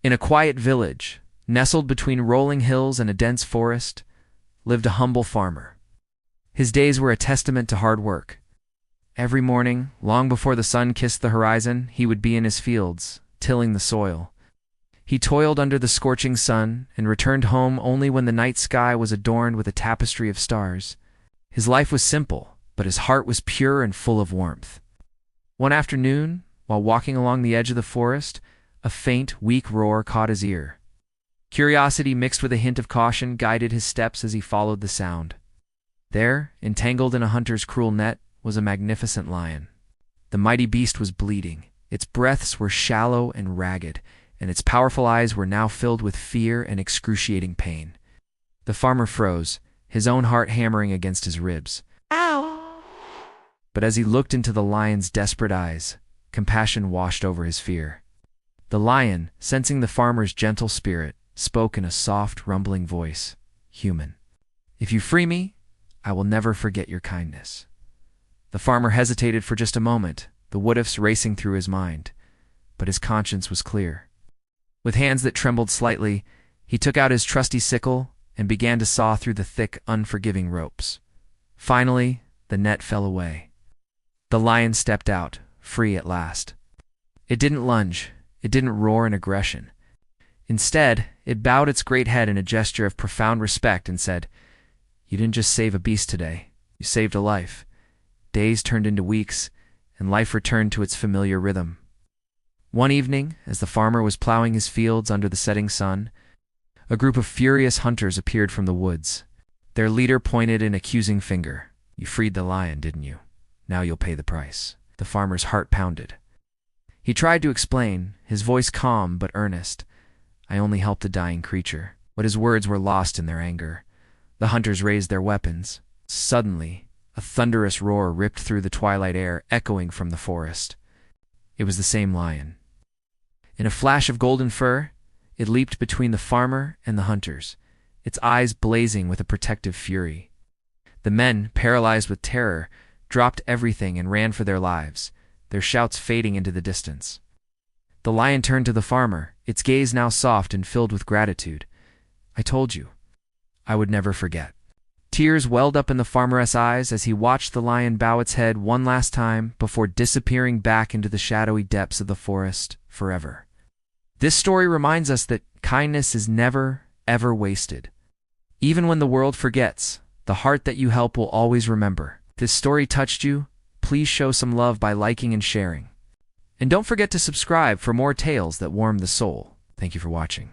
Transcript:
In a quiet village, nestled between rolling hills and a dense forest, lived a humble farmer. His days were a testament to hard work. Every morning, long before the sun kissed the horizon, he would be in his fields, tilling the soil. He toiled under the scorching sun and returned home only when the night sky was adorned with a tapestry of stars. His life was simple, but his heart was pure and full of warmth. One afternoon, while walking along the edge of the forest, a faint, weak roar caught his ear. Curiosity mixed with a hint of caution guided his steps as he followed the sound. There, entangled in a hunter's cruel net, was a magnificent lion. The mighty beast was bleeding. Its breaths were shallow and ragged, and its powerful eyes were now filled with fear and excruciating pain. The farmer froze, his own heart hammering against his ribs. Ow! But as he looked into the lion's desperate eyes, compassion washed over his fear. The lion, sensing the farmer's gentle spirit, spoke in a soft, rumbling voice. "Human, if you free me, I will never forget your kindness." The farmer hesitated for just a moment, the what-ifs racing through his mind, but his conscience was clear. With hands that trembled slightly, he took out his trusty sickle and began to saw through the thick, unforgiving ropes. Finally, the net fell away. The lion stepped out, free at last. It didn't lunge, it didn't roar in aggression. Instead, it bowed its great head in a gesture of profound respect and said, "You didn't just save a beast today, you saved a life." Days turned into weeks, and life returned to its familiar rhythm. One evening, as the farmer was plowing his fields under the setting sun, a group of furious hunters appeared from the woods. Their leader pointed an accusing finger. "You freed the lion, didn't you? Now you'll pay the price." The farmer's heart pounded. He tried to explain, his voice calm but earnest. "I only helped a dying creature." But his words were lost in their anger. The hunters raised their weapons. Suddenly, a thunderous roar ripped through the twilight air, echoing from the forest. It was the same lion. In a flash of golden fur, it leaped between the farmer and the hunters, its eyes blazing with a protective fury. The men, paralyzed with terror, dropped everything and ran for their lives, their shouts fading into the distance. The lion turned to the farmer, its gaze now soft and filled with gratitude. "I told you, I would never forget." Tears welled up in the farmer's eyes as he watched the lion bow its head one last time before disappearing back into the shadowy depths of the forest forever. This story reminds us that kindness is never, ever wasted. Even when the world forgets, the heart that you help will always remember. If this story touched you, please show some love by liking and sharing. And don't forget to subscribe for more tales that warm the soul. Thank you for watching.